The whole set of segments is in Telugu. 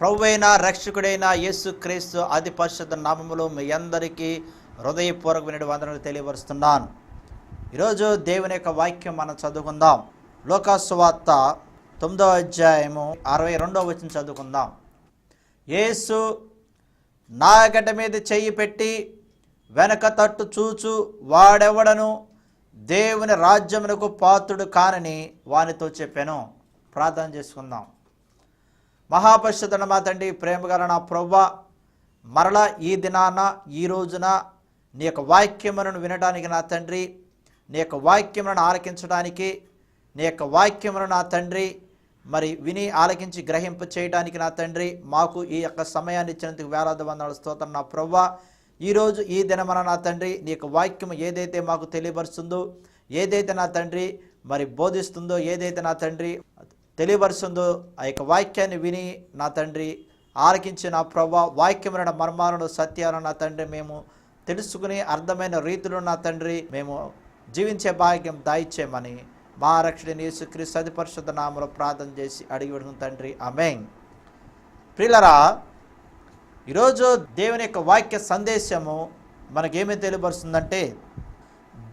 ప్రభువైన రక్షకుడైన యేసుక్రీస్తు అతి పరిశుద్ధ నామములో మీ అందరికీ హృదయపూర్వకమైన వందనాలు తెలియపరుస్తున్నాను. ఈరోజు దేవుని యొక్క వాక్యం మనం చదువుకుందాం. లూకా సువార్త 9వ అధ్యాయము 62వ వచనం చదువుకుందాం. యేసు నా గడ్డ మీద చెయ్యి పెట్టి వెనక తట్టు చూచు వాడెవడను దేవుని రాజ్యమునకు పాత్రుడు కానని వానితో చెప్పాను. ప్రార్థన చేసుకుందాం. మహాపరిశుద్ధుడైన మా తండ్రి, ప్రేమగల నా ప్రభువా, మరలా ఈ దినాన ఈ రోజున నీ యొక్క వాక్యములను వినడానికి నా తండ్రి, నీ యొక్క వాక్యములను ఆలకించడానికి, నీ యొక్క యవాక్యములను నా తండ్రి మరి విని ఆలకించి గ్రహింప చేయడానికి నా తండ్రి మాకు ఈ యొక్క సమయాన్ని ఇచ్చినందుకు వేలాది వందనాలు స్తోత్రం నా ప్రభువా. ఈరోజు ఈ దినమన నా తండ్రి నీ యొక్క వాక్యం ఏదైతే మాకు తెలియపరుస్తుందో, ఏదైతే నా తండ్రి మరి బోధిస్తుందో, ఏదైతే నా తండ్రి తెలియపరుస్తుందో ఆ యొక్క వాక్యాన్ని విని నా తండ్రి ఆలకించి నా ప్రభువా వాక్యమైన మర్మాలను సత్యాలను నా తండ్రి మేము తెలుసుకుని అర్థమైన రీతిలో నా తండ్రి మేము జీవించే భాగ్యం దాయిచ్చేయమని మా రక్షకుడైన యేసుక్రీస్తు అతి పరిశుద్ధ నామములో ప్రార్థన చేసి అడిగి పెడుతున్న తండ్రి, ఆమేన్. ప్రియులారా, ఈరోజు దేవుని యొక్క వాక్య సందేశము మనకేమీ తెలియపరుస్తుందంటే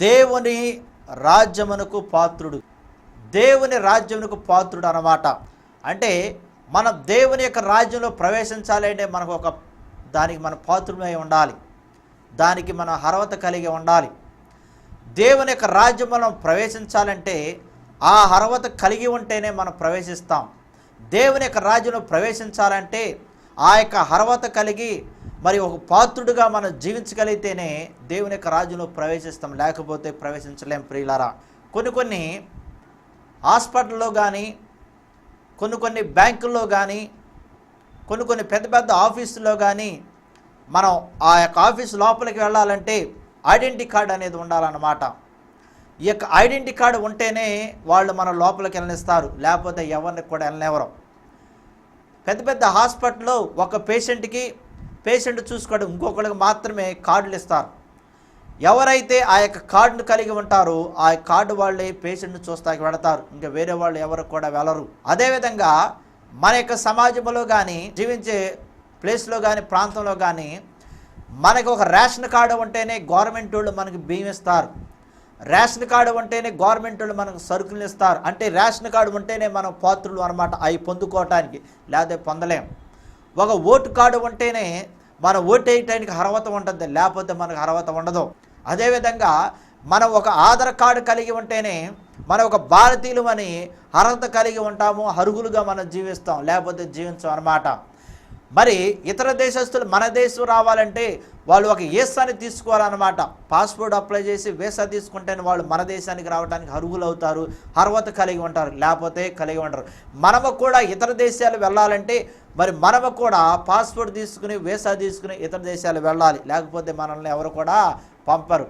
దేవుని రాజ్యమునకు పాత్రుడు. దేవుని రాజ్యమునకు పాత్రుడు అన్నమాట. అంటే మనం దేవుని యొక్క రాజ్యంలో ప్రవేశించాలి అంటే మనకు దానికి మన పాత్రుడై ఉండాలి, దానికి మన అర్హత కలిగి ఉండాలి. దేవుని యొక్క రాజ్యం మనం ప్రవేశించాలంటే ఆ అర్హత కలిగి ఉంటేనే మనం ప్రవేశిస్తాం. దేవుని యొక్క రాజ్యంలో ప్రవేశించాలంటే ఆ యొక్క అర్హత కలిగి మరి ఒక పాత్రుడుగా మనం జీవించగలిగితేనే దేవుని యొక్క రాజ్యంలో ప్రవేశిస్తాం, లేకపోతే ప్రవేశించలేం. ప్రియులారా, కొన్ని హాస్పిటల్లో కానీ, కొన్ని బ్యాంకుల్లో కానీ, కొన్ని పెద్ద పెద్ద ఆఫీసుల్లో కానీ మనం ఆ యొక్క ఆఫీసు లోపలికి వెళ్ళాలంటే ఐడెంటిటీ కార్డు అనేది ఉండాలన్నమాట. ఈ యొక్క ఐడెంటిటీ కార్డు ఉంటేనే వాళ్ళు మన లోపలికి వెళ్ళనిస్తారు, లేకపోతే ఎవరిని కూడా వెళ్ళనివ్వరు. పెద్ద పెద్ద హాస్పిటల్లో ఒక పేషెంట్ చూసుకోవడం ఇంకొకరికి మాత్రమే కార్డులు ఇస్తారు. ఎవరైతే ఆ యొక్క కార్డును కలిగి ఉంటారో ఆ కార్డు వాళ్ళే పేషెంట్ను చూస్తాకి వెళతారు, ఇంకా వేరే వాళ్ళు ఎవరు కూడా వెళ్ళరు. అదేవిధంగా మన యొక్క సమాజంలో కానీ, జీవించే ప్లేస్లో కానీ, ప్రాంతంలో కానీ మనకు ఒక రేషన్ కార్డు ఉంటేనే గవర్నమెంట్ వాళ్ళు మనకు బియ్యం ఇస్తారు. రేషన్ కార్డు ఉంటేనే గవర్నమెంట్ వాళ్ళు మనకు సరుకులు ఇస్తారు. అంటే రేషన్ కార్డు ఉంటేనే మనం పాత్రులు అనమాట అవి పొందుకోవటానికి, లేకపోతే పొందలేం. ఒక ఓటు కార్డు ఉంటేనే మనం ఓటు వేయటానికి అర్హత ఉంటుంది, లేకపోతే మనకు అర్హత ఉండదు. అదేవిధంగా మనం ఒక ఆధార్ కార్డు కలిగి ఉంటేనే మనం ఒక భారతీయులు అని అర్హత కలిగి ఉంటాము, అర్హులుగా మనం జీవిస్తాం, లేకపోతే జీవించాం అన్నమాట. మరి ఇతర దేశస్తులు మన దేశం రావాలంటే వాళ్ళు ఒక వీసాని తీసుకోవాలన్నమాట. పాస్పోర్ట్ అప్లై చేసి వీసా తీసుకుంటేనే వాళ్ళు మన దేశానికి రావడానికి అర్హులు అవుతారు, అర్హత కలిగి ఉంటారు, లేకపోతే కలిగి ఉంటారు. మనము కూడా ఇతర దేశాలు వెళ్ళాలంటే మరి మనము కూడా పాస్పోర్ట్ తీసుకుని వీసా తీసుకుని ఇతర దేశాలు వెళ్ళాలి, లేకపోతే మనల్ని ఎవరు కూడా పంపరు.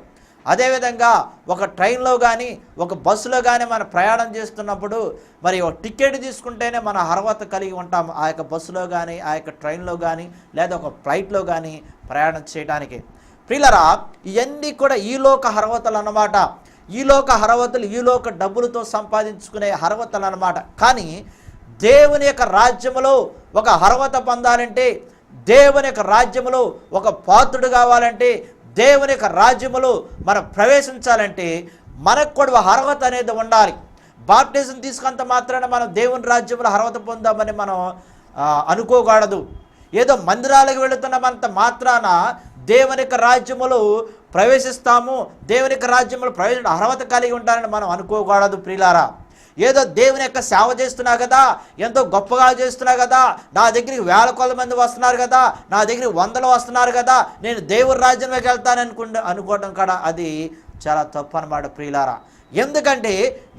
అదేవిధంగా ఒక ట్రైన్లో కానీ, ఒక బస్సులో కానీ మనం ప్రయాణం చేస్తున్నప్పుడు మరి ఒక టికెట్ తీసుకుంటేనే మన అర్హత కలిగి ఉంటాము ఆ యొక్క బస్సులో కానీ, ఆ యొక్క ట్రైన్లో కానీ, లేదా ఒక ఫ్లైట్లో కానీ ప్రయాణం చేయడానికి. ప్రియులారా, ఇవన్నీ కూడా ఈలోక అర్హతలు అన్నమాట. ఈలోక అర్హతలు ఈలోక డబ్బులతో సంపాదించుకునే అర్హతలు అన్నమాట. కానీ దేవుని యొక్క రాజ్యములో ఒక అర్హత పొందాలంటే, దేవుని యొక్క రాజ్యములో ఒక పాత్రుడు కావాలంటే, దేవుని యొక్క రాజ్యములో మనం ప్రవేశించాలంటే మనకు కూడా అర్హత అనేది ఉండాలి. బాప్టిజం తీసుకున్నంత మాత్రాన మనం దేవుని రాజ్యంలో అర్హత పొందామని మనం అనుకోకూడదు. ఏదో మందిరాలకు వెళుతున్నంత మాత్రాన దేవుని యొక్క రాజ్యములో ప్రవేశిస్తాము, దేవుని యొక్క రాజ్యంలో అర్హత కలిగి ఉంటారని మనం అనుకోకూడదు. ప్రియులారా, ఏదో దేవుని యొక్క సేవ చేస్తున్నా కదా, ఎంతో గొప్పగా చేస్తున్నా కదా, నా దగ్గరికి వేల కొల మంది వస్తున్నారు కదా, నా దగ్గరికి వందలు వస్తున్నారు కదా, నేను దేవుని రాజ్యంలోకి వెళ్తాను అనుకోవడం కూడా అది చాలా తప్పు అన్నమాట. ప్రియులారా, ఎందుకంటే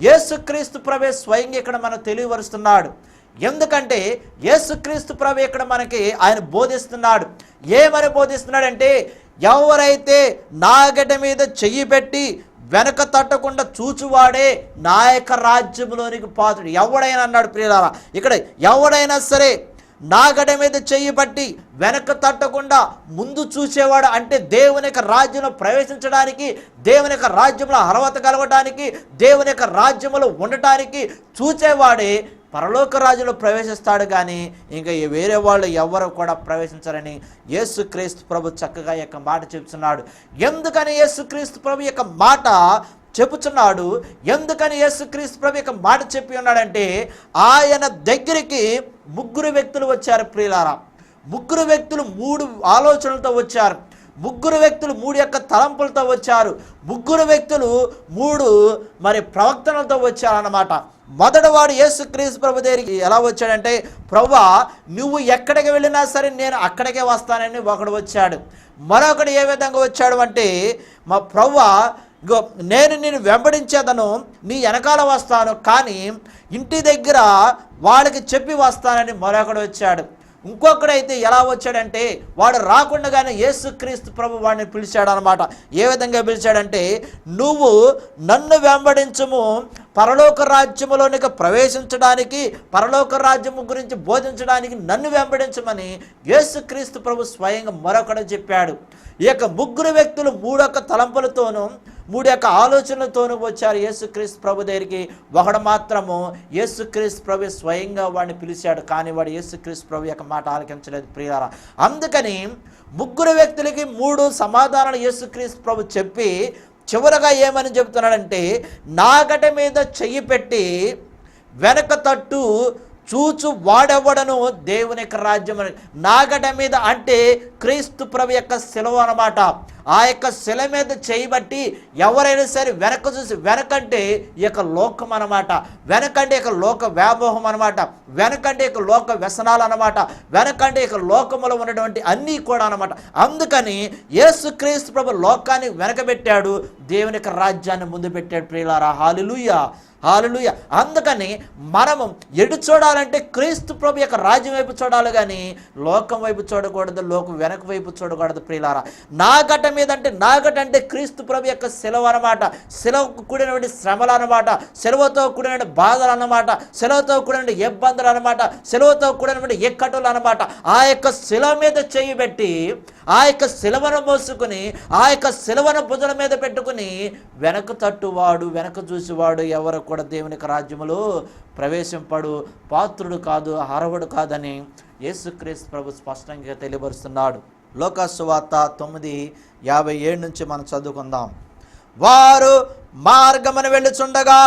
యేసుక్రీస్తు ప్రభువే స్వయంగా ఇక్కడ మనకు తెలియపరుస్తున్నాడు. ఎందుకంటే యేసుక్రీస్తు ప్రభు ఇక్కడ మనకి ఆయన బోధిస్తున్నాడు. ఏమని బోధిస్తున్నాడంటే, ఎవరైతే నా గడ్డ మీద చెయ్యి పెట్టి వెనక తట్టకుండా చూచువాడే నా యొక్క రాజ్యంలోనికి పాత్రుడు. ఎవడైనా అన్నాడు. ప్రియులారా, ఇక్కడ ఎవడైనా సరే నా గడ్డ మీద చెయ్యి పట్టి వెనక తట్టకుండా ముందు చూసేవాడు అంటే దేవుని యొక్క రాజ్యంలో ప్రవేశించడానికి, దేవుని యొక్క రాజ్యంలో అర్హత కలగడానికి, దేవుని యొక్క రాజ్యంలో ఉండటానికి చూచేవాడే పరలోక రాజ్యంలో ప్రవేశిస్తాడు, కానీ ఇంకా వేరే వాళ్ళు ఎవరు కూడా ప్రవేశించారని యేసుక్రీస్తు ప్రభు చక్కగా ఈ యొక్క మాట చెప్తున్నాడు. ఎందుకని యేసుక్రీస్తు ప్రభు యొక్క మాట చెప్పుచున్నాడు? ఎందుకని యేసుక్రీస్తు ప్రభు యొక్క మాట చెప్పి ఉన్నాడంటే, ఆయన దగ్గరికి 3 వ్యక్తులు వచ్చారు ప్రియులారా. 3 వ్యక్తులు 3 ఆలోచనలతో వచ్చారు. 3 వ్యక్తులు 3 యొక్క తలంపులతో వచ్చారు. 3 వ్యక్తులు 3 మరి ప్రవక్తనలతో వచ్చారన్నమాట. మొదటివాడు యేసుక్రీస్తు ప్రభు దగ్గరికి ఎలా వచ్చాడంటే, ప్రభువా నువ్వు ఎక్కడికి వెళ్ళినా సరే నేను అక్కడికే వస్తానని ఒకడు వచ్చాడు. మరొకడు ఏ విధంగా వచ్చాడు అంటే, మా ప్రభువా నేను నిన్ను వెంబడించేదను, నీ వెనకాల వస్తాను, కానీ ఇంటి దగ్గర వాళ్ళకి చెప్పి వస్తానని మరొకడు వచ్చాడు. ఇంకొకడైతే ఎలా వచ్చాడంటే, వాడు రాకుండానే యేసుక్రీస్తు ప్రభు వాడిని పిలిచాడు అనమాట. ఏ విధంగా పిలిచాడంటే, నువ్వు నన్ను వెంబడించుము, పరలోక రాజ్యములోనికి ప్రవేశించడానికి, పరలోక రాజ్యము గురించి బోధించడానికి నన్ను వెంబడించమని యేసుక్రీస్తు ప్రభు స్వయంగా మరొకడు చెప్పాడు. ఈ యొక్క 3 వ్యక్తులు 3 యొక్క తలంపులతోనూ 3 యొక్క ఆలోచనలతోనూ వచ్చారు యేసుక్రీస్తు ప్రభు దగ్గరికి. ఒకడు మాత్రము యేసుక్రీస్తు ప్రభు స్వయంగా వాడిని పిలిచాడు, కానీ వాడు యేసుక్రీస్తు ప్రభు యొక్క మాట ఆలకించలేదు ప్రియులారా. అందుకని 3 వ్యక్తులకి 3 సమాధానాలు యేసుక్రీస్తు ప్రభు చెప్పి చివరగా ఏమని చెబుతున్నాడంటే, నాగట మీద చెయ్యి పెట్టి వెనక తట్టు చూచు వాడెవడను దేవుని యొక్క రాజ్యం. నాగట మీద అంటే క్రీస్తు ప్రభు యొక్క శిలువ అన్నమాట. ఆ యొక్క శిల మీద చేయబట్టి ఎవరైనా సరే వెనక చూసి, వెనకంటే ఈ యొక్క లోకం అనమాట, వెనకంటే ఇక లోక వ్యామోహం అనమాట, వెనకంటే ఇక లోక వ్యసనాలు అనమాట, వెనకంటే ఇక లోకములో ఉన్నటువంటి అన్నీ కూడా అనమాట. అందుకని యేసుక్రీస్తు ప్రభు లోకాన్ని వెనకబెట్టాడు, దేవుని యొక్క రాజ్యాన్ని ముందు పెట్టాడు ప్రియులారా. హల్లెలూయా, హల్లెలూయా. అందుకని మనము ఎటు చూడాలంటే క్రీస్తు ప్రభు యొక్క రాజ్యం వైపు చూడాలి, కానీ లోకం వైపు చూడకూడదు, లోకం వెనక వైపు చూడకూడదు ప్రియులారా. నాగట మీద అంటే, నాగట అంటే క్రీస్తు ప్రభు యొక్క సెలవు అనమాట. సెలవుకు కూడినటువంటి శ్రమలు అనమాట, సెలవుతో కూడిన బాధలు అన్నమాట, సెలవుతో కూడిన ఇబ్బందులు అనమాట, సెలవుతో కూడినటువంటి ఇక్కటులు అనమాట. ఆ యొక్క శిలువ మీద చేయి పెట్టి, ఆ యొక్క శిలువను మోసుకుని, ఆ యొక్క శిలువను భుజల మీద పెట్టుకుని వెనక తట్టువాడు, వెనక చూసేవాడు ఎవరు కూడా దేవునికి రాజ్యములో ప్రవేశింపడు, పాత్రుడు కాదు, అర్హుడు కాదని యేసుక్రీస్తు ప్రభు స్పష్టంగా తెలియపరుస్తున్నాడు. లోకాసు సువార్త 9:57 నుంచి మనం చదువుకుందాం. వారు మార్గమును వెళ్ళుచుండగా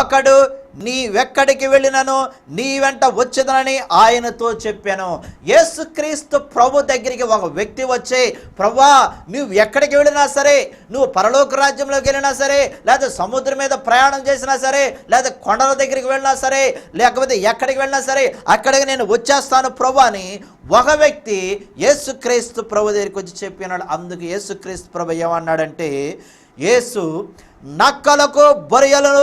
ఒకడు నీవెక్కడికి వెళ్ళినను నీ వెంట వచ్చేదనని ఆయనతో చెప్పాను. యేసుక్రీస్తు ప్రభు దగ్గరికి ఒక వ్యక్తి వచ్చి, ప్రభువా నువ్వు ఎక్కడికి వెళ్ళినా సరే, నువ్వు పరలోక రాజ్యంలోకి వెళ్ళినా సరే, లేదా సముద్రం మీద ప్రయాణం చేసినా సరే, లేదా కొండల దగ్గరికి వెళ్ళినా సరే, లేకపోతే ఎక్కడికి వెళ్ళినా సరే అక్కడికి నేను వచ్చేస్తాను ప్రభు అని ఒక వ్యక్తి యేసుక్రీస్తు ప్రభు దగ్గరికి వచ్చి చెప్పినాడు. అందుకు యేసుక్రీస్తు ప్రభు ఏమన్నాడంటే, యేసు నక్కలకు బొరియలను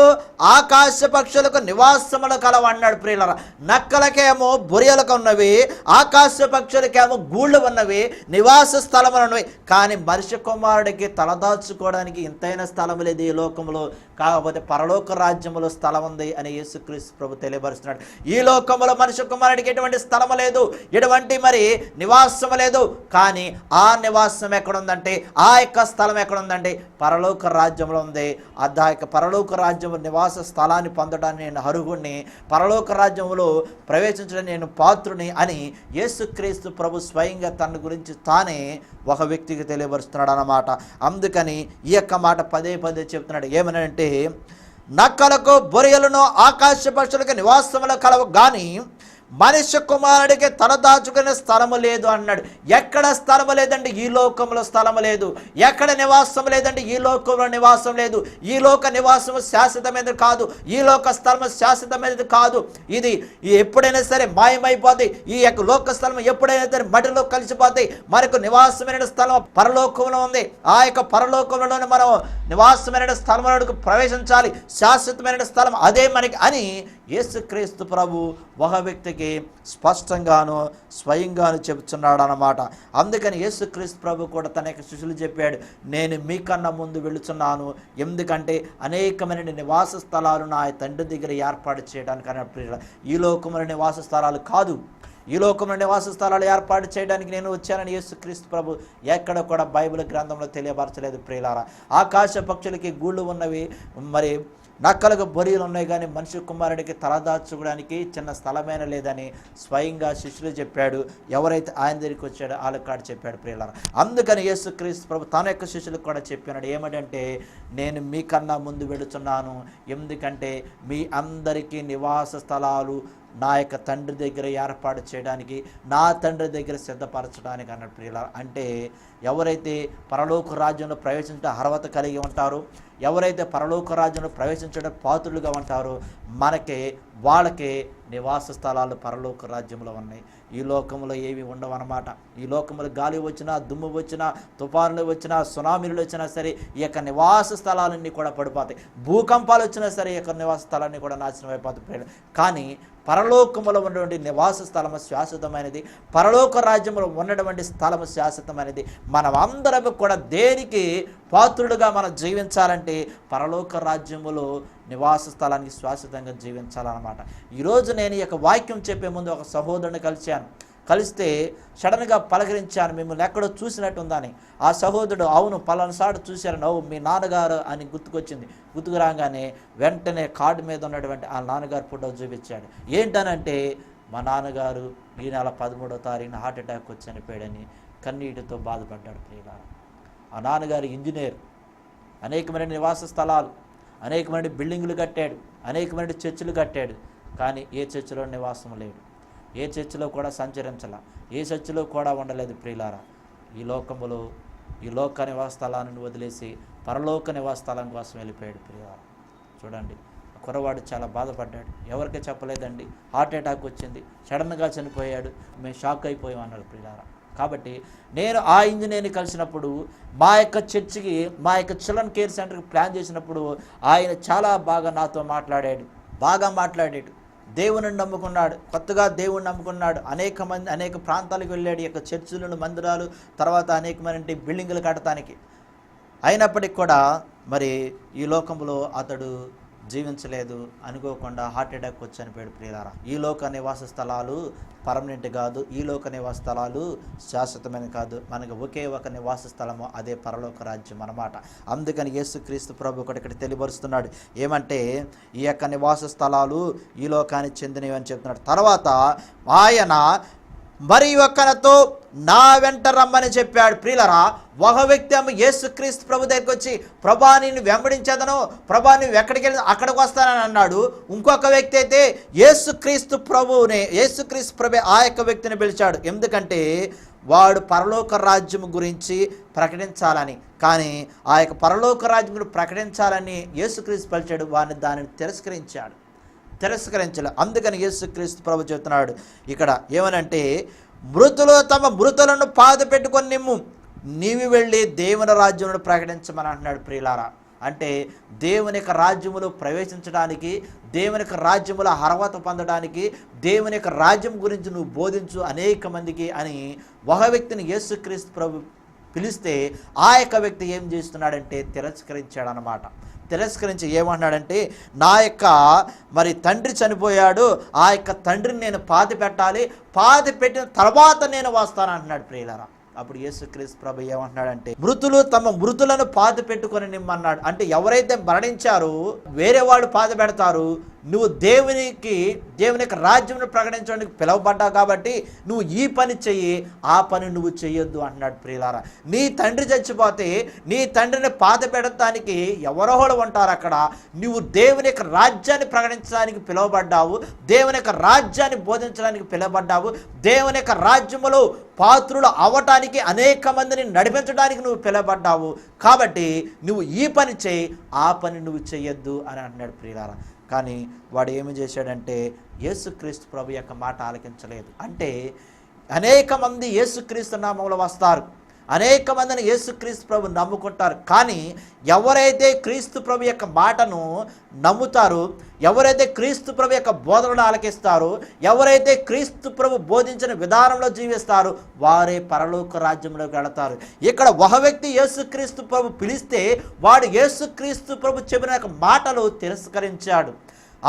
ఆకాశ పక్షులకు నివాసములు కలవన్నాడు ప్రియులరా. నక్కలకేమో బొరియలకు ఉన్నవి, ఆకాశ పక్షులకేమో గూళ్ళు ఉన్నవి, నివాస స్థలములు ఉన్నవి, కానీ మనిషి కుమారుడికి తలదాచుకోవడానికి ఇంతైన స్థలం లేదు ఈ లోకంలో, కాకపోతే పరలోక రాజ్యములో స్థలం ఉంది అని యేసుక్రీస్తు ప్రభు తెలియపరుస్తున్నాడు. ఈ లోకంలో మనిషి కుమారుడికి ఎటువంటి స్థలము లేదు, ఎటువంటి మరి నివాసము లేదు, కానీ ఆ నివాసం ఎక్కడుందంటే, ఆ యొక్క స్థలం ఎక్కడుందంటే పరలోక రాజ్యంలో ఉంది. ఆ యొక్క పరలోక రాజ్యము నివాస స్థలాన్ని పొందడానికి నేను అర్హుడిని, పరలోక రాజ్యములో ప్రవేశించడానికి నేను పాత్రుని అని యేసుక్రీస్తు ప్రభు స్వయంగా తన గురించి తానే ఒక వ్యక్తికి తెలియపరుస్తున్నాడు అన్నమాట. అందుకని ఈ యొక్క మాట పదే చెప్తున్నాడు. ఏమనంటే, నక్కలకు బొరియలను ఆకాశ పక్షులకు నివాసములు కలవు, కానీ మనిషి కుమారుడికి తలదాచుకునే స్థలము లేదు అన్నాడు. ఎక్కడ స్థలము లేదండి? ఈ లోకంలో స్థలము లేదు. ఎక్కడ నివాసం లేదండి? ఈ లోకంలో నివాసం లేదు. ఈ లోక నివాసము శాశ్వతమైనది కాదు, ఈ లోక స్థలము శాశ్వతమైనది కాదు. ఇది ఎప్పుడైనా సరే మాయమైపోతాయి. ఈ యొక్క లోక స్థలం ఎప్పుడైనా సరే మడిలో కలిసిపోతాయి. మనకు నివాసమైన స్థలం పరలోకంలో ఉంది. ఆ యొక్క పరలోకంలోనే మనం నివాసమైన స్థలంలోకి ప్రవేశించాలి. శాశ్వతమైన స్థలం అదే మనకి అని యేసుక్రీస్తు ప్రభు ఒక వ్యక్తికి స్పష్టంగాను స్వయంగాను చెబుతున్నాడు అన్నమాట. అందుకని యేసుక్రీస్తు ప్రభు కూడా తన యొక్క శిష్యులు చెప్పాడు, నేను మీకన్నా ముందు వెళుతున్నాను, ఎందుకంటే అనేకమైన నివాస స్థలాలు నా తండ్రి దగ్గర ఏర్పాటు చేయడానికి అన్నప్పుడు ఈ లోకమైన నివాస స్థలాలు కాదు, ఈ లోకంలో నివాస స్థలాలు ఏర్పాటు చేయడానికి నేను వచ్చానని యేసుక్రీస్తు ప్రభు ఎక్కడ కూడా బైబిల్ గ్రంథంలో తెలియపరచలేదు ప్రియులారా. ఆకాశ పక్షులకి గూళ్ళు ఉన్నవి, మరి నక్కలకు బొరియలు ఉన్నాయి కానీ మనిషి కుమారుడికి తలదాచుకోవడానికి చిన్న స్థలమైన లేదని స్వయంగా శిష్యులు చెప్పాడు. ఎవరైతే ఆయన దగ్గరికి వచ్చాడో వాళ్ళకి కూడా చెప్పాడు ప్రియులారా. అందుకని యేసుక్రీస్తు ప్రభు తన యొక్క శిష్యులకు కూడా చెప్పినాడు, ఏమిటంటే నేను మీకన్నా ముందు వెళుతున్నాను, ఎందుకంటే మీ అందరికీ నివాస స్థలాలు నా యొక్క తండ్రి దగ్గర ఏర్పాటు చేయడానికి, నా తండ్రి దగ్గర సిద్ధపరచడానికి అన్నాడు ప్రియులారా. అంటే ఎవరైతే పరలోక రాజ్యంలో ప్రవేశించే అర్హత కలిగి ఉంటారో, ఎవరైతే పరలోక రాజ్యంలో ప్రవేశించడం పాత్రులుగా ఉంటారో వాళ్ళకే నివాస స్థలాలు పరలోక రాజ్యంలో ఉన్నాయి. ఈ లోకంలో ఏవి ఉండవన్నమాట. ఈ లోకంలో గాలి వచ్చినా, దుమ్ము వచ్చినా, తుఫానులు వచ్చినా, సునామీలు వచ్చినా సరే ఈ యొక్క నివాస స్థలాలన్నీ కూడా పడిపోతాయి. భూకంపాలు వచ్చినా సరే ఈ యొక్క నివాస స్థలాన్ని కూడా నాశనం అయిపోతాయి. కానీ పరలోకములో ఉన్నటువంటి నివాస స్థలము శాశ్వతమైనది, పరలోక రాజ్యంలో ఉన్నటువంటి స్థలము శాశ్వతమైనది. మనం అందరం కూడా దేనికి పాత్రుడుగా మనం జీవించాలంటే పరలోక రాజ్యములో నివాస స్థలానికి శాశ్వతంగా జీవించాలన్నమాట. ఈరోజు నేను ఈ యొక్క వాక్యం చెప్పే ముందు ఒక సహోదరుని కలిస్తే సడన్గా పలకరించాను, మిమ్మల్ని ఎక్కడో చూసినట్టుందని. ఆ సహోదరుడు అవును పలానాసారి చూశారు, నవ్వు మీ నాన్నగారు అని గుర్తుకు రాగానే వెంటనే కార్డు మీద ఉన్నటువంటి ఆ నాన్నగారు ఫోటో చూపించాడు. ఏంటనంటే మా నాన్నగారు ఈ నెల 13వ తారీఖున హార్ట్ అటాక్ వచ్చి చనిపోయాడని కన్నీటితో బాధపడ్డాడు ప్రియులారా. ఆ నాన్నగారు ఇంజనీర్, అనేకమైన నివాస స్థలాలు, అనేకమైన బిల్డింగులు కట్టాడు, అనేకమైన చర్చిలు కట్టాడు. కానీ ఏ చర్చిలో నివాసం లేడు, ఏ చర్చిలో కూడా సంచరించాల, ఏ చర్చిలో కూడా ఉండలేదు ప్రియులారా. ఈ లోక నివాస స్థలాన్ని వదిలేసి పరలోక నివాస స్థలం కోసం వెళ్ళిపోయాడు ప్రియులారా. చూడండి, కుర్రవాడు చాలా బాధపడ్డాడు, ఎవరికీ చెప్పలేదండి, హార్ట్ అటాక్ వచ్చింది, సడన్గా చనిపోయాడు, మేము షాక్ అయిపోయాం అన్నాడు ప్రియులారా. కాబట్టి నేను ఆ ఇంజనీర్ని కలిసినప్పుడు మా యొక్క చర్చికి, మా యొక్క చిల్డ్రన్ కేర్ సెంటర్కి ప్లాన్ చేసినప్పుడు ఆయన చాలా బాగా నాతో మాట్లాడాడు. దేవుని నమ్ముకున్నాడు, కొత్తగా దేవుని నమ్ముకున్నాడు, అనేక ప్రాంతాలకు వెళ్ళాడు, ఈ యొక్క చర్చిలను, మందిరాలు, తర్వాత అనేకమైన బిల్డింగులు కట్టడానికి. అయినప్పటికీ కూడా మరి ఈ లోకంలో అతడు జీవించలేదు, అనుకోకుండా హార్ట్ అటాక్ వచ్చి చనిపోయాడు ప్రియులారా. ఈ లోక నివాస స్థలాలు పర్మనెంట్ కాదు, ఈ లోక నివాస స్థలాలు శాశ్వతమైన కాదు. మనకు ఒకే ఒక నివాస స్థలము, అదే పరలోక రాజ్యం అన్నమాట. అందుకని యేసుక్రీస్తు ప్రభు ఇక్కడ తెలియపరుస్తున్నాడు, ఏమంటే ఈ యొక్క నివాస స్థలాలు ఈ లోకానికి చెందినవి అని చెప్తున్నాడు. తర్వాత ఆయన మరి ఒక్కరితో నా వెంట రమ్మని చెప్పాడు ప్రియులరా. ఒక వ్యక్తి యేసుక్రీస్తు ప్రభు దగ్గరికి వచ్చి ప్రభా నేను వెంబడించేదను, ప్రభా నువ్వు ఎక్కడికి వెళ్ళి అక్కడికి వస్తానని అన్నాడు. ఇంకొక వ్యక్తి అయితే యేసుక్రీస్తు ప్రభు ఆ యొక్క వ్యక్తిని పిలిచాడు, ఎందుకంటే వాడు పరలోక రాజ్యం గురించి ప్రకటించాలని. కానీ ఆ యొక్క పరలోక రాజ్యం ప్రకటించాలని యేసుక్రీస్తు పిలిచాడు, దానిని తిరస్కరించాలి. అందుకని యేసుక్రీస్తు ప్రభు చెప్తున్నాడు ఇక్కడ ఏమనంటే, మృతులు తమ మృతులను పాద పెట్టుకొని నీవు వెళ్ళి దేవుని రాజ్యమును ప్రకటించమని అంటున్నాడు ప్రియులారా. అంటే దేవుని యొక్క రాజ్యములో ప్రవేశించడానికి, దేవుని యొక్క రాజ్యములో అర్హత పొందడానికి, దేవుని యొక్క రాజ్యం గురించి నువ్వు బోధించు అనేక మందికి అని ఒక వ్యక్తిని యేసుక్రీస్తు ప్రభు పిలిస్తే ఆ యొక్క వ్యక్తి ఏం చేస్తున్నాడంటే తిరస్కరించాడనమాట. తిరస్కరించి ఏమన్నాడంటే, నా యొక్క మరి తండ్రి చనిపోయాడు, ఆ యొక్క తండ్రిని నేను పాతి పెట్టిన తర్వాత నేను వస్తాను అంటున్నాడు ప్రియులారా. అప్పుడు యేసుక్రీస్తు ప్రభు ఏమంటున్నాడంటే, మృతులు తమ మృతులను పాతి పెట్టుకొని నిమ్మన్నాడు. అంటే ఎవరైతే మరణించారో వేరే వాళ్ళు పాతి పెడతారు, నువ్వు దేవుని యొక్క రాజ్యంను ప్రకటించడానికి పిలువబడ్డావు కాబట్టి నువ్వు ఈ పని చెయ్యి, ఆ పని నువ్వు చెయ్యొద్దు అంటున్నాడు ప్రియులారా. నీ తండ్రి చచ్చిపోతే నీ తండ్రిని పాత పెడతానికి ఎవరో ఉంటారు అక్కడ. నువ్వు దేవుని యొక్క రాజ్యాన్ని ప్రకటించడానికి పిలువబడ్డావు, దేవుని యొక్క రాజ్యాన్ని బోధించడానికి పిలువబడ్డావు, దేవుని యొక్క రాజ్యములో పాత్రులు అవ్వటానికి, అనేక మందిని నడిపించడానికి నువ్వు పిలువబడ్డావు. కాబట్టి నువ్వు ఈ పని చేయి, ఆ పని నువ్వు చెయ్యొద్దు అని అంటున్నాడు ప్రియులారా. కానీ వాడు ఏమి చేశాడంటే యేసుక్రీస్తు ప్రభు యొక్క మాట ఆలకించలేదు. అంటే అనేక మంది యేసుక్రీస్తు నామములో వస్తారు, అనేక మందిని యేసుక్రీస్తు ప్రభు నమ్ముకుంటారు. కానీ ఎవరైతే క్రీస్తు ప్రభు యొక్క మాటను నమ్ముతారో, ఎవరైతే క్రీస్తు ప్రభు యొక్క బోధనలు ఆలకిస్తారో, ఎవరైతే క్రీస్తు ప్రభు బోధించిన విధానంలో జీవిస్తారో వారే పరలోక రాజ్యంలోకి వెళతారు. ఇక్కడ ఒక వ్యక్తి యేసుక్రీస్తు ప్రభు పిలిస్తే వాడు యేసుక్రీస్తు ప్రభు చెప్పిన మాటలు తిరస్కరించాడు.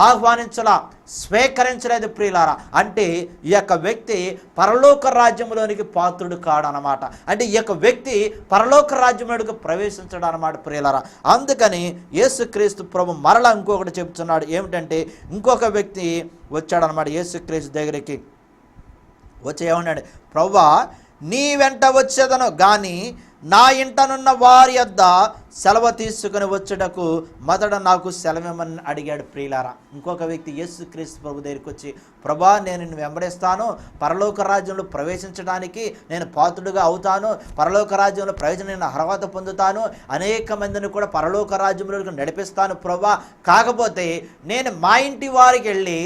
ఆహ్వానించలా, స్వీకరించలేదు ప్రియులారా. అంటే ఈ యొక్క వ్యక్తి పరలోక రాజ్యంలోనికి పాత్రుడు కాడనమాట. అంటే ఈ యొక్క వ్యక్తి పరలోక రాజ్యంలోనికి ప్రవేశించడం అన్నమాట ప్రియులారా. అందుకని యేసుక్రీస్తు ప్రభు మరలా ఇంకొకటి చెప్తున్నాడు. ఏమిటంటే ఇంకొక వ్యక్తి వచ్చాడనమాట యేసుక్రీస్తు దగ్గరికి. వచ్చి ఏమన్నాడు, ప్రభువా నీ వెంట వచ్చేదను కానీ నా ఇంటనున్న వారి యొద్ద సెలవు తీసుకుని వచ్చుటకు మొదట నాకు సెలవేమని అడిగాడు ప్రియులారా. ఇంకొక వ్యక్తి యేసుక్రీస్తు ప్రభు దగ్గరికి వచ్చి, ప్రభా నేను నిన్ను వెంబడిస్తాను, పరలోక రాజ్యంలో ప్రవేశించడానికి నేను పాత్రుడుగా అవుతాను, పరలోక రాజ్యంలో ప్రయోజనం నేను అర్హత పొందుతాను, అనేక మందిని కూడా పరలోక రాజ్యంలోకి నడిపిస్తాను ప్రభా. కాకపోతే నేను మా ఇంటి వారికి వెళ్ళి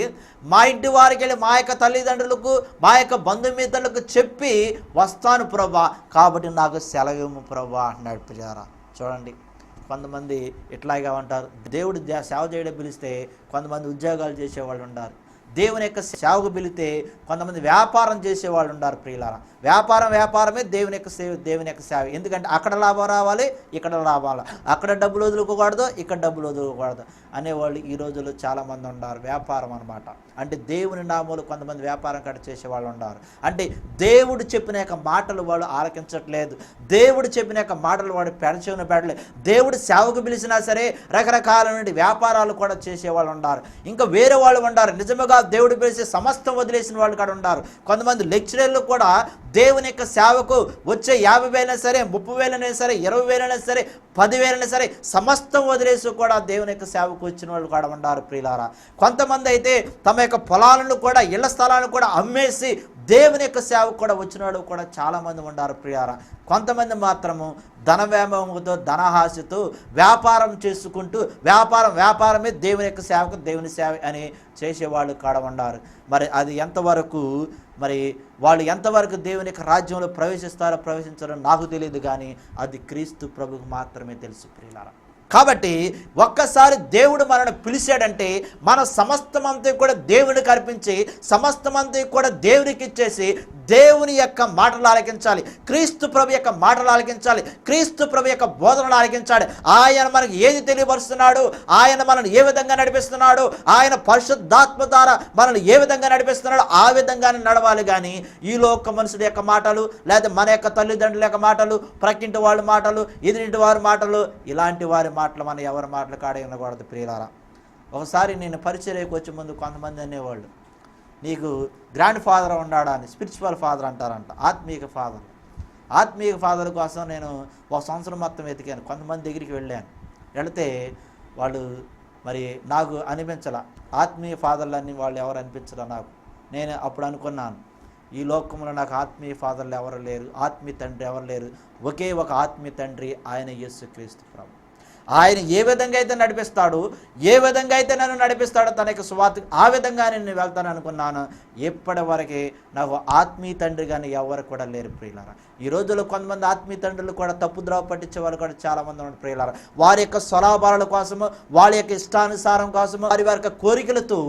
మా యొక్క తల్లిదండ్రులకు మా యొక్క బంధుమిత్రులకు చెప్పి వస్తాను ప్రభా, కాబట్టి నాకు సెలవేమో ప్రభా అన్నాడు ప్రియులారా. చూడండి, కొంతమంది ఇట్లాగే ఉంటారు. దేవుడు సేవ చేయడం పిలిస్తే కొంతమంది ఉద్యోగాలు చేసేవాళ్ళు ఉంటారు. దేవుని యొక్క సేవకు పిలితే కొంతమంది వ్యాపారం చేసేవాళ్ళు ఉన్నారు ప్రియులారా. వ్యాపారమే దేవుని యొక్క సేవ. ఎందుకంటే అక్కడ లాభం రావాలి, ఇక్కడ లాభాలి, అక్కడ డబ్బులు వదులుకోకూడదు, ఇక్కడ డబ్బులు వదులుకోకూడదు అనేవాళ్ళు ఈ రోజుల్లో చాలామంది ఉన్నారు. వ్యాపారం అనమాట. అంటే దేవుని నామూలు కొంతమంది వ్యాపారం కట్ట చేసేవాళ్ళు ఉన్నారు. అంటే దేవుడు చెప్పిన యొక్క మాటలు వాళ్ళు ఆలకించట్లేదు, దేవుడు చెప్పిన యొక్క మాటలు వాడు పెడచెవిన పెట్టలేదు. దేవుడు సేవకు పిలిచినా సరే రకరకాల నుండి వ్యాపారాలు కూడా చేసేవాళ్ళు ఉన్నారు. ఇంకా వేరే వాళ్ళు ఉన్నారు, నిజముగా దేవుడు పిలిచి సమస్తం వదిలేసిన వాళ్ళు కూడా ఉన్నారు. కొంతమంది లెక్చరర్లు కూడా దేవుని యొక్క సేవకు వచ్చే 50,000 సరే, 30,000 సరే, 20,000 సరే, 10,000 సరే, సమస్తం వదిలేసి కూడా దేవుని యొక్క సేవకు వచ్చిన వాళ్ళు కూడా ఉన్నారు ప్రియులారా. కొంతమంది అయితే తమ యొక్క పొలాలను కూడా, ఇళ్ల స్థలాలను కూడా అమ్మేసి దేవుని యొక్క సేవకు కూడా వచ్చిన వాళ్ళు కూడా చాలామంది ఉన్నారు ప్రియారా. కొంతమంది మాత్రము ధనవ్యామోహంతో, ధనహాస్యతో వ్యాపారం చేసుకుంటూ వ్యాపారమే దేవుని యొక్క సేవకు, దేవుని సేవ అని చేసేవాళ్ళు కాడ ఉన్నారు. మరి అది ఎంతవరకు, మరి వాళ్ళు ఎంతవరకు దేవుని యొక్క రాజ్యంలో ప్రవేశించారో నాకు తెలియదు, కానీ అది క్రీస్తు ప్రభుకు మాత్రమే తెలుసు ప్రియులారా. కాబట్టి ఒక్కసారి దేవుడు మనల్ని పిలిచాడంటే మన సమస్తమంతా కూడా దేవుడికి అర్పించి, సమస్తమంతా కూడా దేవునికి ఇచ్చేసి దేవుని యొక్క మాటలు ఆలకించాలి, క్రీస్తు ప్రభు యొక్క మాటలు ఆలకించాలి, క్రీస్తు ప్రభు యొక్క బోధనలు ఆలకించాలి. ఆయన మనకు ఏది తెలియపరుస్తున్నాడు, ఆయన మనల్ని ఏ విధంగా నడిపిస్తున్నాడు, ఆయన పరిశుద్ధాత్మ ద్వారా మనల్ని ఏ విధంగా నడిపిస్తున్నాడు ఆ విధంగానే నడవాలి. కానీ ఈ లోక మనుషుల యొక్క మాటలు, లేదా మన యొక్క తల్లిదండ్రుల యొక్క మాటలు, ప్రక్కింటి వాళ్ళ మాటలు, ఎదురింటి వారి మాటలు, ఇలాంటి వారి మాటలు మనం ఎవరి మాటలు కాడ వినకూడదు ప్రియులారా. ఒకసారి నేను పరిచర్యకు వచ్చే ముందు కొంతమంది అనేవాళ్ళు, నీకు గ్రాండ్ ఫాదర్ ఉన్నాడా అని, స్పిరిచువల్ ఫాదర్ అంటారంట, ఆత్మీయ ఫాదర్ కోసం నేను ఒక సంవత్సరం మొత్తం వెతికాను. కొంతమంది దగ్గరికి వెళ్తే వాళ్ళు మరి నాకు అనిపించాల, ఆత్మీయ ఫాదర్లన్నీ వాళ్ళు ఎవరు అనిపించరా నాకు. నేను అప్పుడు అనుకున్నాను, ఈ లోకంలో నాకు ఆత్మీయ ఫాదర్లు ఎవరు లేరు, ఆత్మీయ తండ్రి ఎవరు లేరు, ఒకే ఒక ఆత్మీయ తండ్రి, ఆయన యేసుక్రీస్తు ప్రభు. ఆయన ఏ విధంగా అయితే నడిపిస్తాడు, ఏ విధంగా అయితే నన్ను నడిపిస్తాడో తన యొక్క సువార్త, ఆ విధంగా నేను వెళ్తాను అనుకున్నాను. ఇప్పటి వరకే నాకు ఆత్మీయ తండ్రి కానీ ఎవరు కూడా లేరు ప్రియులారా. ఈ రోజుల్లో కొంతమంది ఆత్మీయ తండ్రులు కూడా తప్పుద్రోవ పట్టించే వాళ్ళు కూడా చాలామంది ఉన్నారు ప్రియులారా. వారి యొక్క స్వలాభాల కోసము, వాళ్ళ యొక్క ఇష్టానుసారం కోసము, వారి యొక్క కోరికలతో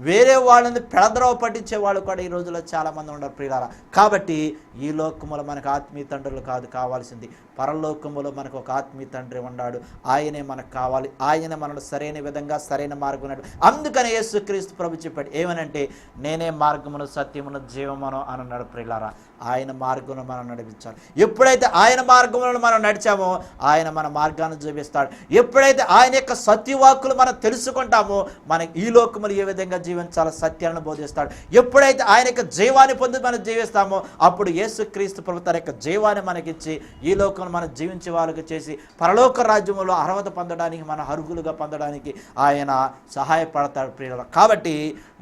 వేరే వాళ్ళని పెడద్రోవ పట్టించే వాళ్ళు కూడా ఈ రోజుల్లో చాలామంది ఉన్నారు ప్రియులారా. కాబట్టి ఈ లోకములో మనకు ఆత్మీయ తండ్రులు కాదు కావాల్సింది, పరలోకములో మనకు ఒక ఆత్మీయ తండ్రి ఉన్నాడు, ఆయనే మనకు కావాలి. ఆయన మనల్ని సరైన విధంగా, సరైన మార్గం ఉన్నాడు. అందుకని యేసుక్రీస్తు ప్రభు చెప్పాడు, ఏమనంటే నేనే మార్గమును, సత్యమును, జీవమును అని అన్నాడు ప్రియులారా. ఆయన మార్గంలో మనం నడిపించాలి. ఎప్పుడైతే ఆయన మార్గంలో మనం నడిచామో ఆయన మన మార్గాన్ని చూపిస్తాడు. ఎప్పుడైతే ఆయన యొక్క సత్యవాక్కులు మనం తెలుసుకుంటామో మనకి ఈ లోకములు ఏ విధంగా జీవించాలో సత్యాలను బోధిస్తాడు. ఎప్పుడైతే ఆయన యొక్క జీవాన్ని పొంది మనం జీవిస్తామో అప్పుడు యేసుక్రీస్తు ప్రభు తన యొక్క జీవాన్ని మనకిచ్చి ఈ లోకంలో మనం జీవించే వాళ్ళకి చేసి పరలోక రాజ్యంలో అర్హత పొందడానికి, మన అర్హులుగా పొందడానికి ఆయన సహాయపడతాడు ప్రియులు. కాబట్టి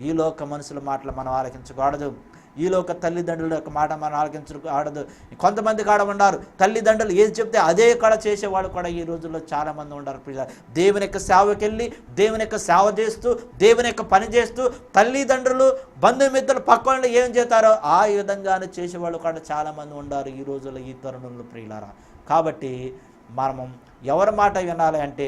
ఈ లోక మనుషుల మాటలు మనం ఆలకించకూడదు, ఈ లోక తల్లిదండ్రుల యొక్క మాట మనం ఆలకించకూడదు. కొంతమంది కాడ ఉన్నారు, తల్లిదండ్రులు ఏది చెప్తే అదే కాడ చేసేవాళ్ళు కూడా ఈ రోజుల్లో చాలామంది ఉన్నారు ప్రియులు. దేవుని యొక్క సేవకి వెళ్ళి, దేవుని యొక్క సేవ చేస్తూ, దేవుని యొక్క పని చేస్తూ, తల్లిదండ్రులు, బంధుమిత్రులు పక్కన ఏం చేస్తారో ఆ విధంగానే చేసేవాళ్ళు కూడా చాలామంది ఉన్నారు ఈ రోజుల్లో, ఈ తరుణంలో ప్రియులారా. కాబట్టి మనము ఎవరి మాట వినాలి అంటే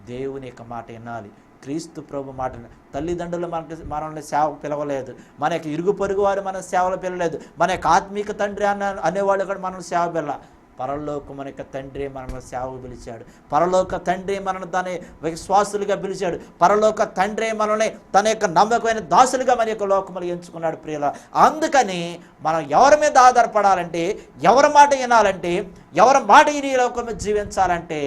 దేవుని యొక్క మాట వినాలి, క్రీస్తు ప్రభు మాట. తల్లిదండ్రులు మనల్ని సేవకు పిలవలేదు, మన యొక్క ఇరుగు పొరుగు వారు మన సేవలు పిలవలేదు, మన యొక్క ఆత్మీక తండ్రి అనేవాళ్ళు కూడా మనం సేవ పిల్ల. పరలోకం యొక్క తండ్రి మనల్ని సేవకు పిలిచాడు. పరలోక తండ్రి మనల్ని తన విశ్వాసులుగా పిలిచాడు. పరలోక తండ్రి మనల్ని తన యొక్క నమ్మకమైన దాసులుగా మన యొక్క లోకములు ఎంచుకున్నాడు ప్రియుల. అందుకని మనం ఎవరి మీద ఆధారపడాలంటే, ఎవరి మాట వినాలంటే, ఎవరి మాట ఈ లోకం జీవించాలంటే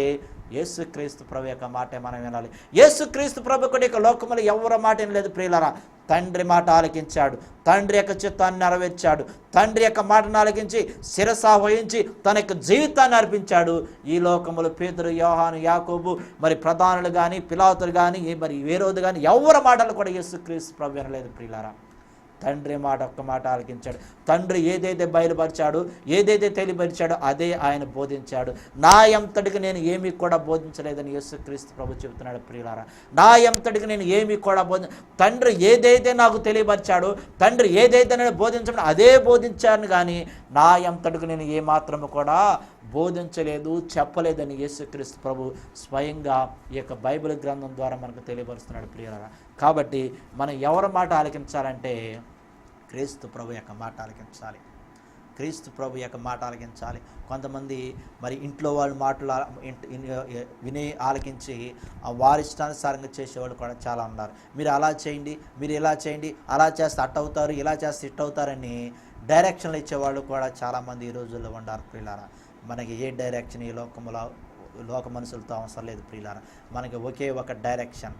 యేసుక్రీస్తు ప్రభు యొక్క మాటే మనం వినాలి. యేసుక్రీస్తు ప్రభు కూడా యొక్క లోకములు ఎవరి మాట వినలేదు ప్రియులరా. తండ్రి మాట ఆలకించాడు, తండ్రి యొక్క చిత్తాన్ని నెరవేర్చాడు, తండ్రి యొక్క మాటను ఆలకించి శిరసా వహించి తన యొక్క జీవితాన్ని అర్పించాడు. ఈ లోకములు పేతురు, యోహాను, యాకోబు, మరి ప్రధానులు కానీ, పిలాతులు కానీ, మరి హేరోదు కానీ ఎవరి మాటలు కూడా యేసుక్రీస్తు ప్రభు వినలేదు ప్రియులారా. తండ్రి మాట ఒక్క మాట ఆలకించాడు. తండ్రి ఏదైతే బయలుపరిచాడో, ఏదైతే తెలియపరిచాడో అదే ఆయన బోధించాడు. నా ఎంతటికి నేను ఏమీ కూడా బోధించలేదని యేసుక్రీస్తు ప్రభు చెబుతున్నాడు ప్రియులారా. నా ఎంతటికి నేను ఏమీ కూడా తండ్రి ఏదైతే నాకు తెలియపరిచాడో, తండ్రి ఏదైతే నేను బోధించాడో అదే బోధించాను, కానీ నా ఎంతటికి నేను ఏమాత్రము కూడా బోధించలేదు, చెప్పలేదని యేసుక్రీస్తు ప్రభు స్వయంగా ఈ యొక్క బైబిల్ గ్రంథం ద్వారా మనకు తెలియపరుస్తున్నాడు ప్రియులారా. కాబట్టి మనం ఎవరి మాట ఆలకించాలంటే క్రీస్తు ప్రభు యొక్క మాట ఆలకించాలి. క్రీస్తు ప్రభు యొక్క మాట ఆలకించాలి. కొంతమంది మరి ఇంట్లో వాళ్ళు మాటలు విని ఆలకించి వారి ఇష్టానుసారంగా చేసేవాళ్ళు కూడా చాలా ఉన్నారు. మీరు అలా చేయండి, మీరు ఇలా చేయండి, అలా చేస్తే అట్ట అవుతారు, ఇలా చేస్తే ఇట్ అవుతారని డైరెక్షన్లు ఇచ్చేవాళ్ళు కూడా చాలామంది ఈ రోజుల్లో ఉన్నారు ప్రియులారా. మనకి ఏ డైరెక్షన్ ఈ లోక మనుషులతో అవసరం లేదు ప్రియులారా. మనకి ఒకే ఒక డైరెక్షన్,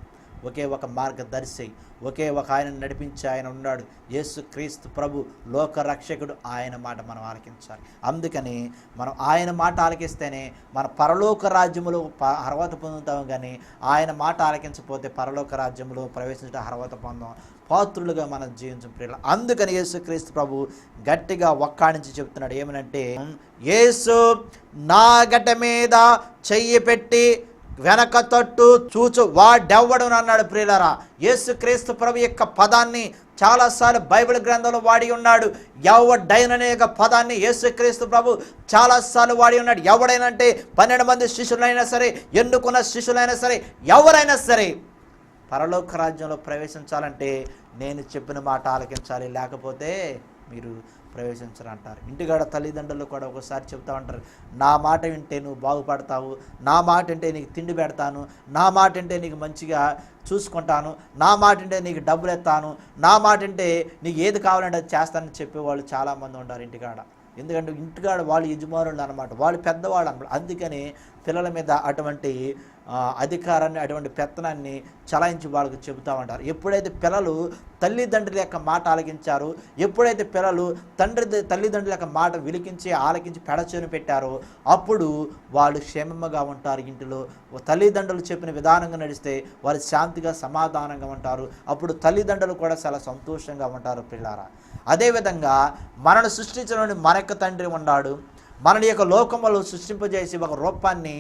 ఒకే ఒక మార్గదర్శి, ఒకే ఒక ఆయన నడిపించే ఆయన ఉన్నాడు. యేసుక్రీస్తు ప్రభు లోక రక్షకుడు. ఆయన మాట మనం ఆలకించాలి. అందుకని మనం ఆయన మాట ఆలకిస్తేనే మన పరలోక రాజ్యములో అర్హత పొందుతాం, కానీ ఆయన మాట ఆలకించకపోతే పరలోక రాజ్యంలో ప్రవేశించడం అర్హత పొందాం, పాత్రులుగా మనం జీవించం ప్రియులు. అందుకని యేసుక్రీస్తు ప్రభు గట్టిగా ఒక్కాడించి చెప్తున్నాడు. ఏమనంటే, యేసు నా గడ్డ మీద చెయ్యి పెట్టి వెనక తట్టు చూచు వాడెవ్వడు అన్నాడు ప్రియులారా. యేసుక్రీస్తు ప్రభు యొక్క పదాన్ని చాలాసార్లు బైబిల్ గ్రంథంలో వాడి ఉన్నాడు. ఎవడైననే యొక్క పదాన్ని యేసుక్రీస్తు ప్రభు చాలాసార్లు వాడి ఉన్నాడు. ఎవడైనంటే 12 మంది శిష్యులైనా సరే, ఎన్నుకున్న శిష్యులైనా సరే, ఎవరైనా సరే పరలోక రాజ్యంలో ప్రవేశించాలంటే నేను చెప్పిన మాట ఆలకించాలి, లేకపోతే మీరు ప్రవేశించరంటారు. ఇంటికాడ తల్లిదండ్రులు కూడా ఒకసారి చెప్తా ఉంటారు, నా మాట వింటే నువ్వు బాగుపడతావు, నా మాట వింటే నీకు తిండి పెడతాను, నా మాట వింటే నీకు మంచిగా చూసుకుంటాను, నా మాట వింటే నీకు డబ్బులు ఎత్తాను, నా మాట వింటే నీకు ఏది కావాలంటే అది చేస్తానని చెప్పేవాళ్ళు చాలామంది ఉంటారు ఇంటికాడ. ఎందుకంటే ఇంటికాడ వాళ్ళు యజమానులు అనమాట, వాళ్ళు పెద్దవాళ్ళు అనమాట. అందుకని పిల్లల మీద అటువంటి అధికారాన్ని, అటువంటి పెత్తనాన్ని చలాయించి వాళ్ళకు చెబుతూ ఉంటారు. ఎప్పుడైతే పిల్లలు తల్లిదండ్రుల యొక్క మాట ఆలకించారో, ఎప్పుడైతే పిల్లలు తల్లిదండ్రుల యొక్క మాట విలికించి ఆలకించి పెడచేను పెట్టారో అప్పుడు వాళ్ళు క్షేమంగా ఉంటారు. ఇంటిలో తల్లిదండ్రులు చెప్పిన విధానంగా నడిస్తే వారు శాంతిగా సమాధానంగా ఉంటారు. అప్పుడు తల్లిదండ్రులు కూడా చాలా సంతోషంగా ఉంటారు పిల్లారా. అదేవిధంగా మనను సృష్టించిన మన యొక్క తండ్రి ఉన్నాడు. మనని యొక్క లోకములో సృష్టింపజేసి ఒక రూపాన్ని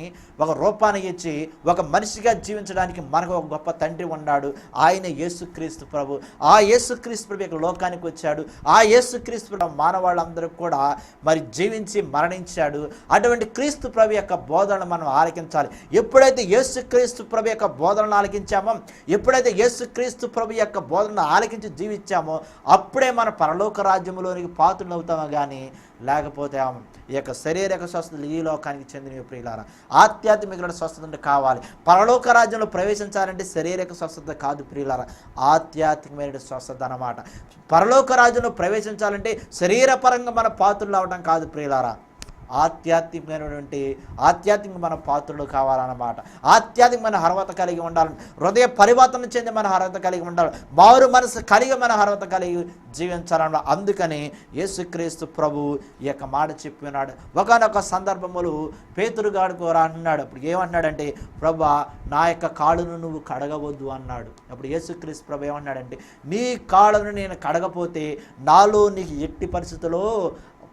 ఇచ్చి ఒక మనిషిగా జీవించడానికి మనకు ఒక గొప్ప తండ్రి ఉన్నాడు. ఆయన యేసుక్రీస్తు ప్రభు. ఆ యేసుక్రీస్తు ప్రభు యొక్క లోకానికి వచ్చాడు. ఆ యేసుక్రీస్తు ప్రభు మానవాళ్ళందరూ కూడా మరి జీవించి మరణించాడు. అటువంటి క్రీస్తు ప్రభు యొక్క బోధనను మనం ఆలకించాలి. ఎప్పుడైతే యేసుక్రీస్తు ప్రభు యొక్క బోధనను ఆలకించామో, ఎప్పుడైతే యేసుక్రీస్తు ప్రభు యొక్క బోధనను ఆలకించి జీవించామో అప్పుడే మన పరలోక రాజ్యంలోనికి పాత్రలు అవుతామో, కానీ లేకపోతే ఈ యొక్క శారీరక స్వస్థతలు ఈ లోకానికి చెందినవి ప్రియులారా. ఆధ్యాత్మిక స్వస్థత కావాలి. పరలోక రాజ్యంలో ప్రవేశించాలంటే శారీరక స్వస్థత కాదు ప్రియులారా, ఆధ్యాత్మికమైన స్వస్థత అన్నమాట. పరలోక రాజ్యంలో ప్రవేశించాలంటే శరీరపరంగా మన పాత్రలు అవడం కాదు ప్రియులారా, ఆధ్యాత్మిక మన పాత్రలు కావాలన్నమాట. ఆధ్యాత్మికమైన అర్హత కలిగి ఉండాలని, హృదయ పరివర్తన చెంది మన అర్హత కలిగి ఉండాలి, మారు మనసు కలిగి మన అర్హత కలిగి జీవించాలన్నమాట. అందుకని యేసుక్రీస్తు ప్రభు ఈ యొక్క మాట చెప్పినాడు. ఒకనొక సందర్భములు పేతురుగాడు కూడా అంటున్నాడు. అప్పుడు ఏమంటున్నాడంటే, ప్రభా నా యొక్క కాళ్ళను నువ్వు కడగవద్దు అన్నాడు. అప్పుడు యేసుక్రీస్తు ప్రభు ఏమన్నాడంటే, నీ కాళ్ళను నేను కడగపోతే నాలో నీకు ఎట్టి పరిస్థితుల్లో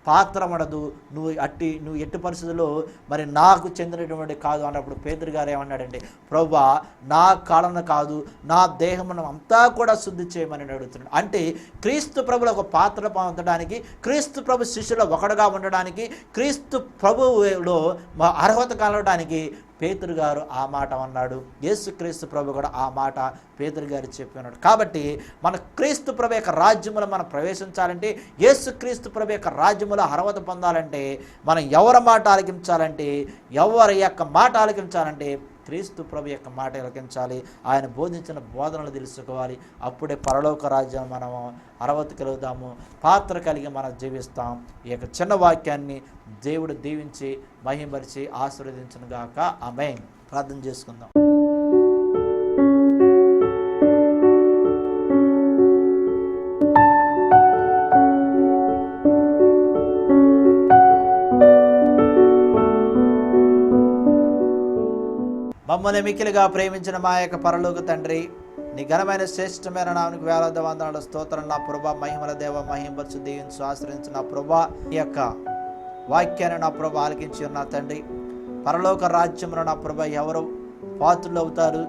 పాత్ర పడదు, నువ్వు ఎట్టి పరిస్థితుల్లో మరి నాకు చెందినటువంటి కాదు అన్నప్పుడు పేతురు గారు ఏమన్నాడంటే, ప్రభువా నా కాళ్ళను కాదు నా దేహమును అంతా కూడా శుద్ధి చేయమని అడుగుతున్నాడు. అంటే క్రీస్తు ప్రభులో ఒక పాత్ర పొందడానికి, క్రీస్తు ప్రభు శిష్యులో ఒకడుగా ఉండడానికి, క్రీస్తు ప్రభువులో అర్హత కలగడానికి పేతురు గారు ఆ మాట అన్నాడు, యేసుక్రీస్తు ప్రభు కూడా ఆ మాట పేతురు గారు చెప్పి ఉన్నాడు. కాబట్టి మన క్రీస్తు ప్రభు యొక్క రాజ్యములో మనం ప్రవేశించాలంటే, యేసుక్రీస్తు ప్రభు యొక్క రాజ్యములో అర్హత పొందాలంటే మనం ఎవరి మాట ఆలకించాలంటే, ఎవరి యొక్క మాట ఆలకించాలంటే క్రీస్తు ప్రభు యొక్క మాట ఆలకించాలి. ఆయన బోధించిన బోధనలు తెలుసుకోవాలి. అప్పుడే పరలోక రాజ్యం మనము అర్హత కలుగుతాము, పాత్ర కలిగి మనం జీవిస్తాం. ఈ యొక్క చిన్న వాక్యాన్ని దేవుడు దీవించి మహిమపరిచి ఆశీర్వదించును గాక. ఆమేన్. ప్రార్థన చేసుకుందాం. మమ్మల్ని మిక్కిలిగా ప్రేమించిన మా యొక్క పరలోక తండ్రి, నీ ఘనమైన శ్రేష్టమైన నామనికి వేలాది వందనాలు స్తోత్రం. నా ప్రభా, మహిమల దేవ, మహింపరచు, దీవించు, ఆశ్రయించు నా ప్రభా. ఈ యొక్క వాక్యాన్ని నా ప్రభా ఆలకించి ఉన్న తండ్రి, పరలోక రాజ్యంలో నా ప్రభా ఎవరు పాత్రులు అవుతారు,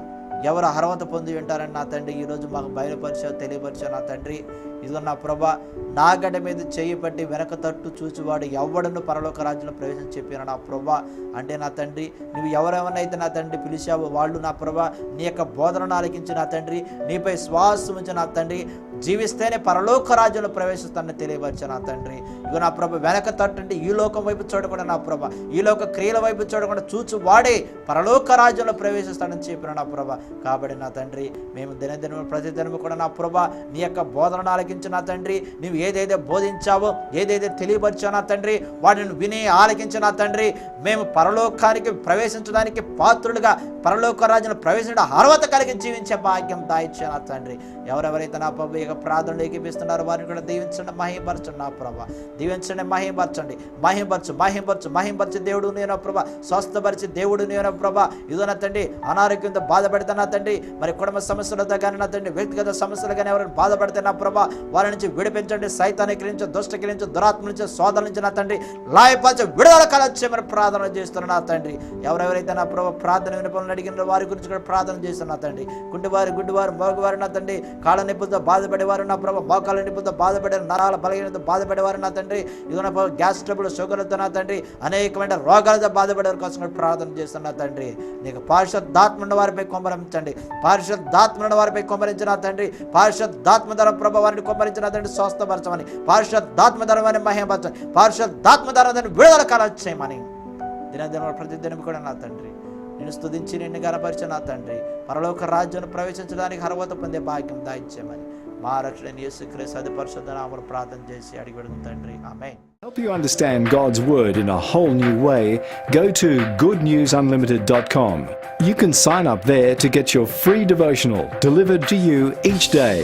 ఎవరు అర్హత పొంది ఉంటారని నా తండ్రి ఈరోజు మాకు బయలుపరిచావు, తెలియపరిచావు నా తండ్రి. ఇదిగో నా ప్రభా, నా గడ్డ మీద చేయి పట్టి వెనక తట్టు చూచివాడు ఎవడను పరలోక రాజ్యంలో ప్రవేశం చెప్పిన నా ప్రభా. అంటే నా తండ్రి, నువ్వు ఎవరెవరినైతే నా తండ్రి పిలిచావో వాళ్ళు నా ప్రభా నీ యొక్క బోధనను ఆలకించి నా తండ్రి, నీపై శ్వాసం ఉంచి నా తండ్రి జీవిస్తేనే పరలోక రాజ్యంలో ప్రవేశిస్తానని తెలియవచ్చు నా తండ్రి. ఇగో నా ప్రభ వెనక తట్టు అంటే ఈ లోకం వైపు చూడకుండా నా ప్రభ, ఈ లోక క్రియల వైపు చూడకుండా చూచు వాడే పరలోక రాజ్యంలో ప్రవేశిస్తానని చెప్పిన నా ప్రభ. కాబట్టి నా తండ్రి, మేము దినదిన ప్రతిదినము కూడా నా ప్రభ నీ యొక్క బోధనను ఆలకించి నా తండ్రి, నువ్వు ఏదైతే బోధించావో, ఏదైతే తెలియపరిచావు నా తండ్రి, వాటిని విని ఆలకించి నా తండ్రి, మేము పరలోకానికి ప్రవేశించడానికి పాత్రులుగా పరలోక రాజ్యంలో ప్రవేశించడం అర్హత కలిగి జీవించే భాగ్యం దాయిచ్చే నా తండ్రి. ఎవరెవరైతే నా ప్రభు యొక్క ప్రార్థనలు ఏకీపిస్తున్నారో వారిని కూడా దీవించండి, మహింపరచండి నా ప్రభా. దీవించండి, మహింపరచండి, మహింపరచు దేవుడు నేను ప్రభా, స్వస్థపరిచి దేవుడు నేను ప్రభా. ఇదో నా తండ్రి అనారోగ్యంతో బాధపడితే నా తండ్రి, మరి కుటుంబ సమస్యలతో కానీ నా తండ్రి వ్యక్తిగత సమస్యలు కానీ ఎవరైనా బాధపడితే నా ప్రభా వారి నుంచి విడిపించండి. సైతానికి నుంచి, దుష్టకి దురాత్మ నుంచి, సోదరుల నుంచి నా తండ్రి లాయపాచ విడుదల కలొచ్చేమని ప్రార్థన చేస్తున్నా నా తండ్రి. ఎవరెవరైతే నా ప్రభా ప్రార్థన వినపలను అడిగిన వారి గురించి కూడా ప్రార్థన చేస్తున్నా నా తండ్రి. గుడ్డివారు మోగవారు నా తండ్రి, కాళ్ళ నొప్పులతో బాధపడేవారు నా ప్రభా, మోకాళ్ళ నొప్పులతో బాధపడే, నరాల బలహీనతో బాధపడేవారు నా తండ్రి, ఇదో నా గ్యాస్ ట్రబుల్, షుగర్లతో నా తండ్రి అనేకమైన రోగాలతో బాధపడేవారి కోసం కూడా ప్రార్థన చేస్తున్నా తండ్రి. నీకు పరిశుద్ధాత్మ వారిపై కొమ్మరించండి, పరిశుద్ధాత్మ వారిపై కొమ్మరించిన తండ్రి, పరిశుద్ధాత్మ ధర ప్రభా వారిని కొమ్మరించిన తండ్రి స్వస్థపరచమని, పరిశుద్ధాత్మ ధరమని మహిమపరచమని, పరిశుద్ధాత్మ ధరని విడుదల కలగచేయమని దినదిన ప్రతిదినం కూడా నా తండ్రి నేను స్తుతించి నిన్ను గణపరిచిన నా తండ్రి, పరలోక రాజ్యాన్ని ప్రవేశించడానికి అర్హత పొందే భాగ్యం దాయిచ్చామని మా రక్షణ యేసుక్రీస్తు అతి పరిశుద్ధ నామములో ప్రార్థన చేసి అడిగి పెడుతుంది తండ్రి. ఆమేన్. Help you understand God's Word in a whole new way, go to goodnewsunlimited.com. You can sign up there to get your free devotional delivered to you each day.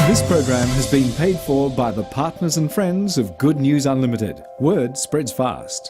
This program has been paid for by the partners and friends of Good News Unlimited. Word spreads fast.